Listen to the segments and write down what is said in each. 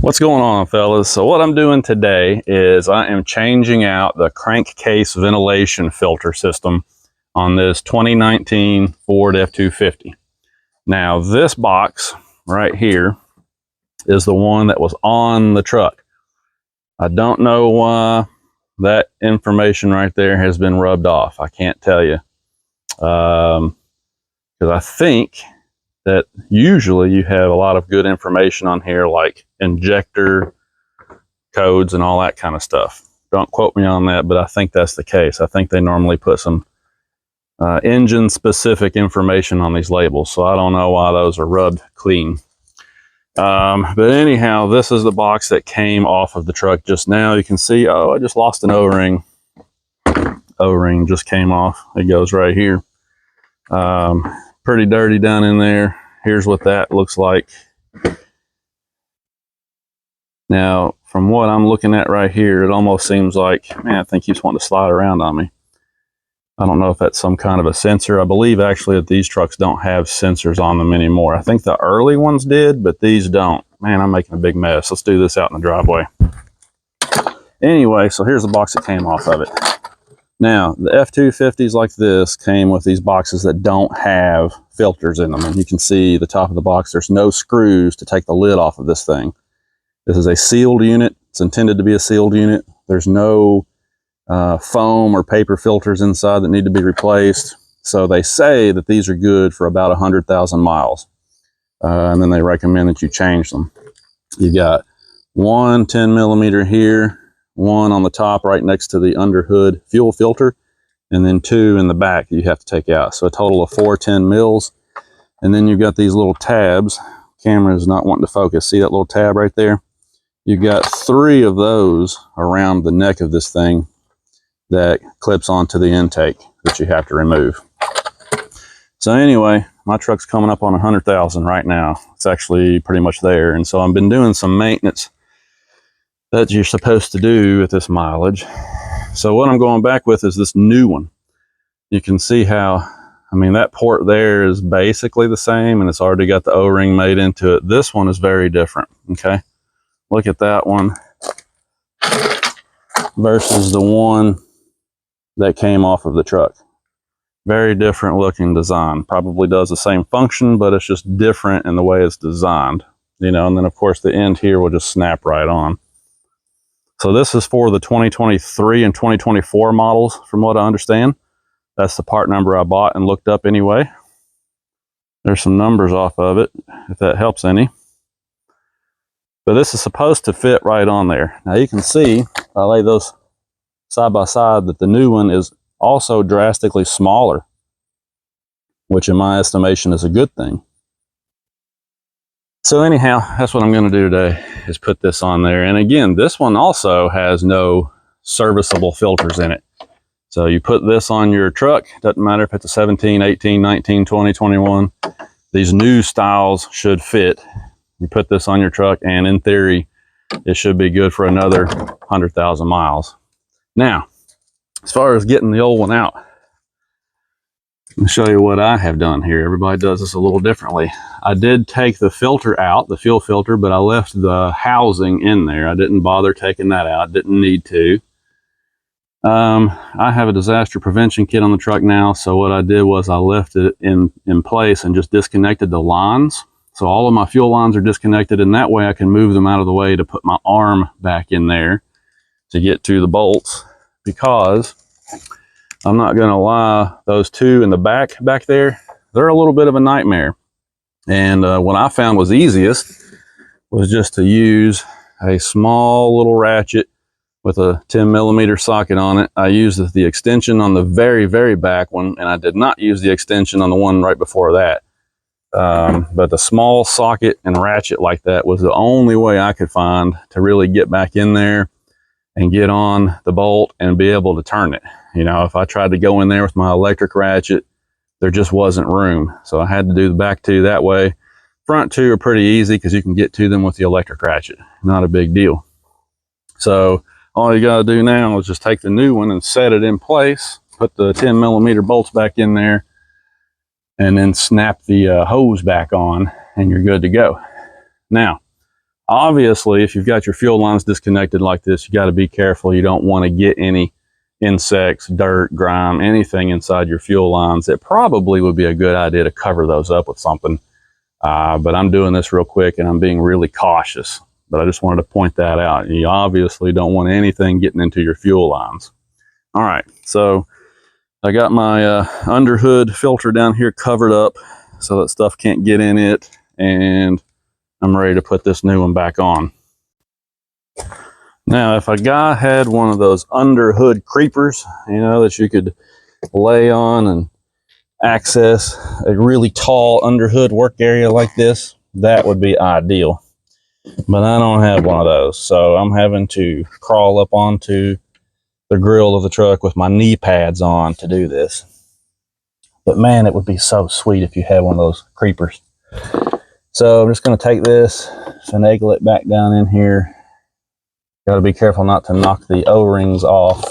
What's going on, fellas? So what I'm doing today is I am changing out the crankcase ventilation filter system on this 2019 Ford F-250. Now this box right here is the one that was on the truck. I don't know why that information right there has been rubbed off. I can't tell you. Because I think that usually you have a lot of good information on here, like injector codes and all that kind of stuff. Don't quote me on that, but I think that's the case. I think they normally put some engine specific information on these labels, so I don't know why those are rubbed clean. But anyhow, this is the box that came off of the truck just now. You can see, oh, I just lost an O-ring. O-ring just came off. It goes right here. Pretty dirty down in there. Here's what that looks like. Now, from what I'm looking at right here, it almost seems like, man, I think he's wanting to slide around on me. I don't know if that's some kind of a sensor. I believe actually that these trucks don't have sensors on them anymore. I think the early ones did, but these don't. Man, I'm making a big mess. Let's do this out in the driveway. Anyway, so here's the box that came off of it. Now, the F-250s like this came with these boxes that don't have filters in them. And you can see the top of the box, there's no screws to take the lid off of this thing. This is a sealed unit. It's intended to be a sealed unit. There's no foam or paper filters inside that need to be replaced. So they say that these are good for about 100,000 miles. And then they recommend that you change them. You got one 10 millimeter here, one on the top right next to the underhood fuel filter, and then two in the back that you have to take out. So a total of 4 10 mils. And then you've got these little tabs. Camera is not wanting to focus. See that little tab right there? You've got 3 of those around the neck of this thing that clips onto the intake that you have to remove. So anyway, my truck's coming up on 100,000 right now. It's actually pretty much there. And so I've been doing some maintenance that you're supposed to do at this mileage. So what I'm going back with is this new one. You can see how, I mean, that port there is basically the same and it's already got the O-ring made into it. This one is very different, okay? Look at that one versus the one that came off of the truck. Very different looking design. Probably does the same function, but it's just different in the way it's designed. You know, and then of course the end here will just snap right on. So this is for the 2023 and 2024 models, from what I understand. That's the part number I bought and looked up anyway. There's some numbers off of it, if that helps any. But this is supposed to fit right on there. Now you can see, if I lay those side by side, that the new one is also drastically smaller, which in my estimation is a good thing. So anyhow, that's what I'm going to do today, is put this on there. And again, this one also has no serviceable filters in it. So you put this on your truck, doesn't matter if it's a 17, 18, 19, 20, 21. These new styles should fit. You put this on your truck and in theory, it should be good for another 100,000 miles. Now, as far as getting the old one out, let me show you what I have done here. Everybody does this a little differently. I did take the filter out, the fuel filter, but I left the housing in there. I didn't bother taking that out, didn't need to. I have a disaster prevention kit on the truck now, so what I did was I left it in place and just disconnected the lines. So all of my fuel lines are disconnected, and that way I can move them out of the way to put my arm back in there to get to the bolts, because I'm not going to lie, those two in the back there, they're a little bit of a nightmare. And what I found was easiest was just to use a small little ratchet with a 10 millimeter socket on it. I used the extension on the very, very back one, and I did not use the extension on the one right before that. But the small socket and ratchet like that was the only way I could find to really get back in there and get on the bolt and be able to turn it. You know, if I tried to go in there with my electric ratchet, there just wasn't room. So I had to do the back two that way. Front two are pretty easy because you can get to them with the electric ratchet. Not a big deal. So all you got to do now is just take the new one and set it in place, put the 10 millimeter bolts back in there, and then snap the hose back on, and you're good to go. Now, Obviously, if you've got your fuel lines disconnected like this, you got to be careful. You don't want to get any insects, dirt, grime, anything inside your fuel lines. It probably would be a good idea to cover those up with something. But I'm doing this real quick and I'm being really cautious. But I just wanted to point that out. You obviously don't want anything getting into your fuel lines. All right, so I got my under hood filter down here covered up so that stuff can't get in it, and I'm ready to put this new one back on. Now, if a guy had one of those under hood creepers, you know, that you could lay on and access a really tall under hood work area like this, that would be ideal. But I don't have one of those, so I'm having to crawl up onto the grill of the truck with my knee pads on to do this. But man, it would be so sweet if you had one of those creepers. So I'm just going to take this, finagle it back down in here. Got to be careful not to knock the O-rings off.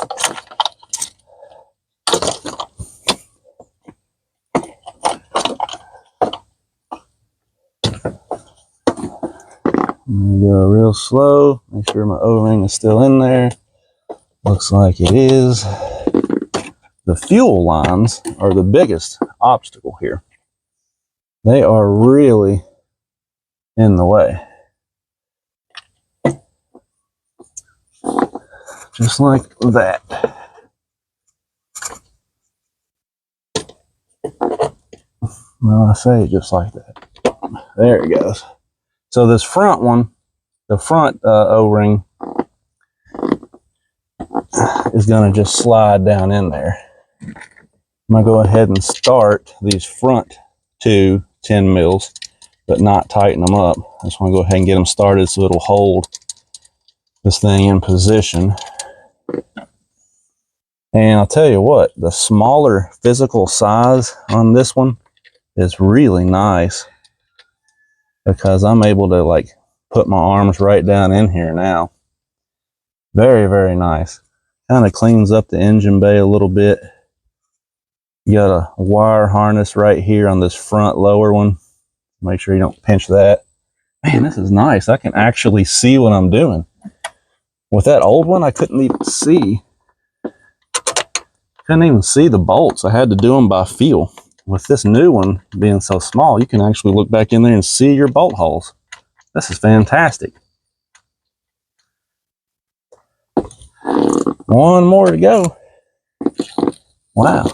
I'm going to go real slow, make sure my O-ring is still in there. Looks like it is. The fuel lines are the biggest obstacle here. They are really in the way. Just like that. Well, I say it just like that. There it goes. So this front one, the front O-ring, is going to just slide down in there. I'm going to go ahead and start these front two 10 mils, but not tighten them up. I just want to go ahead and get them started so it'll hold this thing in position. And I'll tell you what, the smaller physical size on this one is really nice because I'm able to like put my arms right down in here now. Very, very nice. Kind of cleans up the engine bay a little bit. You got a wire harness right here on this front lower one. Make sure you don't pinch that. Man, this is nice. I can actually see what I'm doing. With that old one, I couldn't even see. Couldn't even see the bolts. I had to do them by feel. With this new one being so small, you can actually look back in there and see your bolt holes. This is fantastic. One more to go. Wow.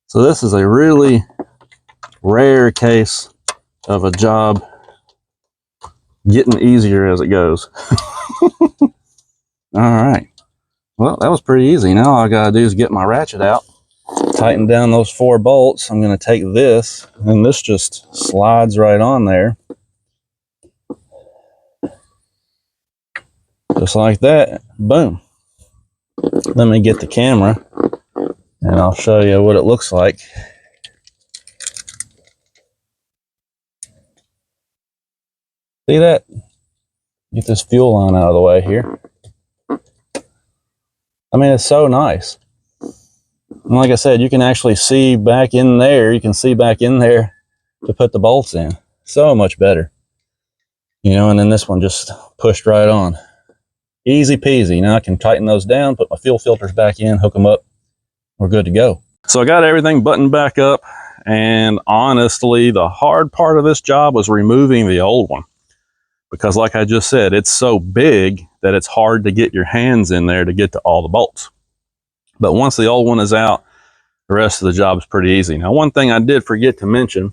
So this is a really rare case of a job getting easier as it goes. All right. Well, that was pretty easy. Now all I gotta do is get my ratchet out, tighten down those 4 bolts. I'm gonna take this, and this just slides right on there. Just like that. Boom. Let me get the camera and I'll show you what it looks like. See that? Get this fuel line out of the way here. I mean, it's so nice. And like I said, you can actually see back in there. You can see back in there to put the bolts in. So much better. You know, and then this one just pushed right on. Easy peasy. Now I can tighten those down, put my fuel filters back in, hook them up. We're good to go. So I got everything buttoned back up, and honestly, the hard part of this job was removing the old one. Because like I just said, it's so big that it's hard to get your hands in there to get to all the bolts. But once the old one is out, the rest of the job is pretty easy. Now, one thing I did forget to mention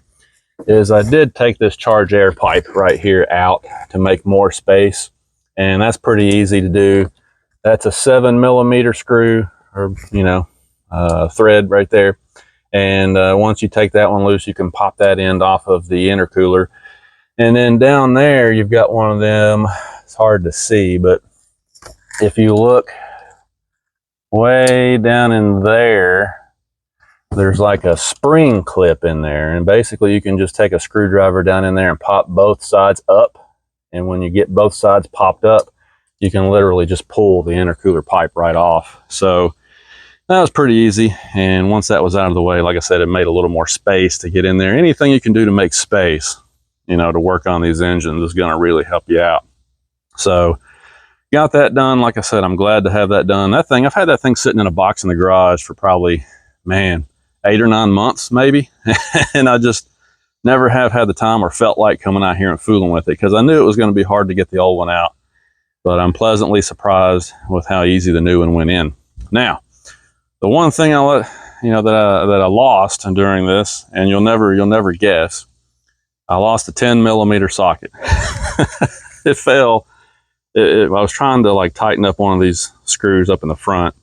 is I did take this charge air pipe right here out to make more space. And that's pretty easy to do. That's a 7mm screw, or, you know, thread right there. And once you take that one loose, you can pop that end off of the intercooler. And then down there, you've got one of them. It's hard to see, but if you look way down in there, there's like a spring clip in there. And basically, you can just take a screwdriver down in there and pop both sides up. And when you get both sides popped up, you can literally just pull the intercooler pipe right off. So that was pretty easy. And once that was out of the way, like I said, it made a little more space to get in there. Anything you can do to make space, you know, to work on these engines is going to really help you out. So got that done. Like I said, I'm glad to have that done. That thing, I've had that thing sitting in a box in the garage for probably, man, 8 or 9 months maybe. And I just never have had the time or felt like coming out here and fooling with it, because I knew it was going to be hard to get the old one out. But I'm pleasantly surprised with how easy the new one went in. Now, the one thing that I lost during this, and you'll never guess, I lost a 10mm socket. It fell. I was trying to like tighten up one of these screws up in the front,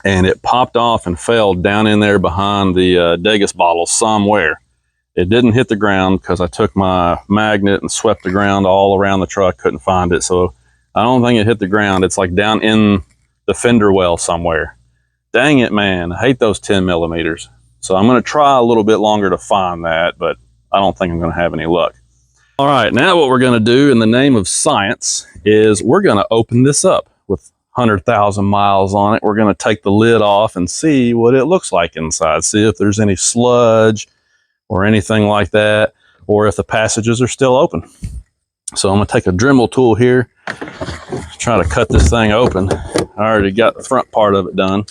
and it popped off and fell down in there behind the Degas bottle somewhere. It didn't hit the ground because I took my magnet and swept the ground all around the truck, couldn't find it. So I don't think it hit the ground. It's like down in the fender well somewhere. Dang it, man. I hate those 10mm. So I'm going to try a little bit longer to find that, but I don't think I'm going to have any luck. All right, now what we're going to do in the name of science is we're going to open this up with 100,000 miles on it. We're going to take the lid off and see what it looks like inside. See if there's any sludge or anything like that, or if the passages are still open. So I'm going to take a Dremel tool here, try to cut this thing open. I already got the front part of it done.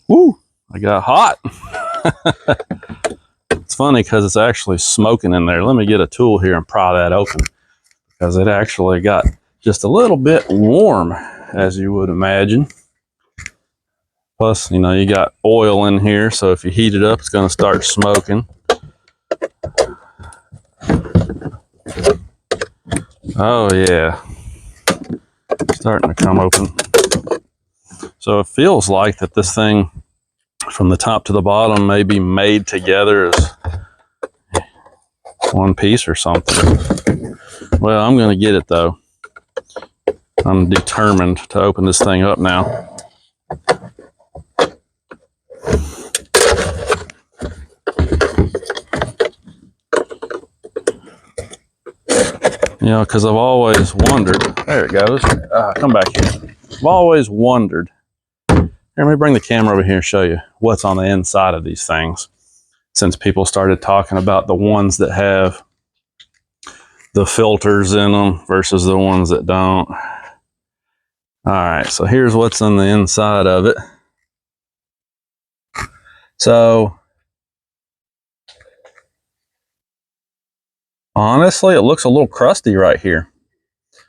Woo, I got hot. It's funny because it's actually smoking in there. Let me get a tool here and pry that open, because it actually got just a little bit warm, as you would imagine. Plus, you know, you got oil in here, so if you heat it up, it's going to start smoking. Oh yeah, starting to come open. So it feels like that this thing from the top to the bottom may be made together as one piece or something. Well, I'm going to get it though. I'm determined to open this thing up now. You know, because I've always wondered, there it goes, come back here. I've always wondered, here, let me bring the camera over here and show you what's on the inside of these things, since people started talking about the ones that have the filters in them versus the ones that don't. All right, so here's what's on the inside of it. So honestly, it looks a little crusty right here,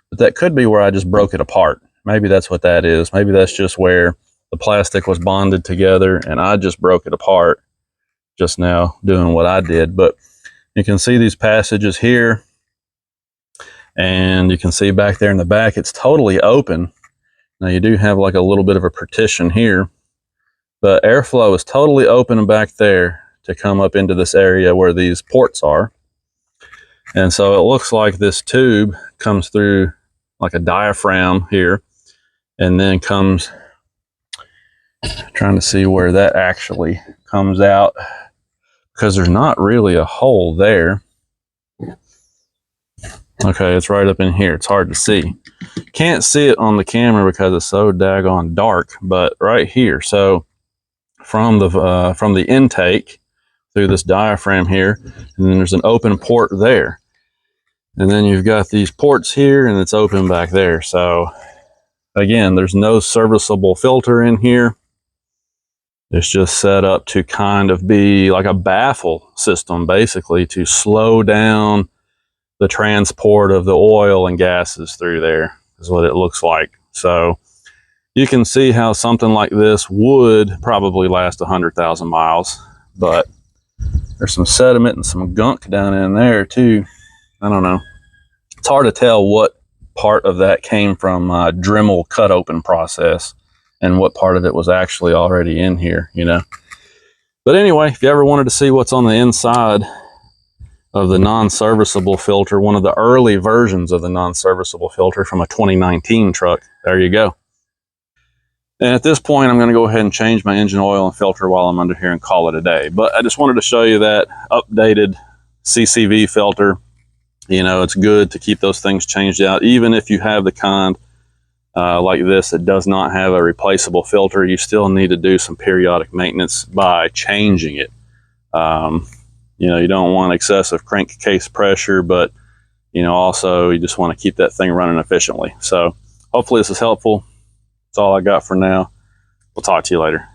but that could be where I just broke it apart. Maybe that's what that is. Maybe that's just where the plastic was bonded together and I just broke it apart just now doing what I did. But you can see these passages here, and you can see back there in the back, it's totally open. Now you do have like a little bit of a partition here, but airflow is totally open back there to come up into this area where these ports are. And so it looks like this tube comes through like a diaphragm here, and then comes, trying to see where that actually comes out, because there's not really a hole there. Okay, it's right up in here. It's hard to see. Can't see it on the camera because it's so daggone dark, but right here. So from the intake through this diaphragm here, and then there's an open port there. And then you've got these ports here, and it's open back there. So again, there's no serviceable filter in here. It's just set up to kind of be like a baffle system, basically, to slow down the transport of the oil and gases through there, is what it looks like. So you can see how something like this would probably last 100,000 miles, but there's some sediment and some gunk down in there too. I don't know. It's hard to tell what part of that came from Dremel cut open process and what part of it was actually already in here, you know. But anyway, if you ever wanted to see what's on the inside of the non-serviceable filter, one of the early versions of the non-serviceable filter from a 2019 truck. There you go. And at this point, I'm going to go ahead and change my engine oil and filter while I'm under here and call it a day. But I just wanted to show you that updated CCV filter. You know, it's good to keep those things changed out. Even if you have the kind like this that does not have a replaceable filter, you still need to do some periodic maintenance by changing it. You know, you don't want excessive crankcase pressure, but, you know, also you just want to keep that thing running efficiently. So hopefully this is helpful. That's all I got for now. We'll talk to you later.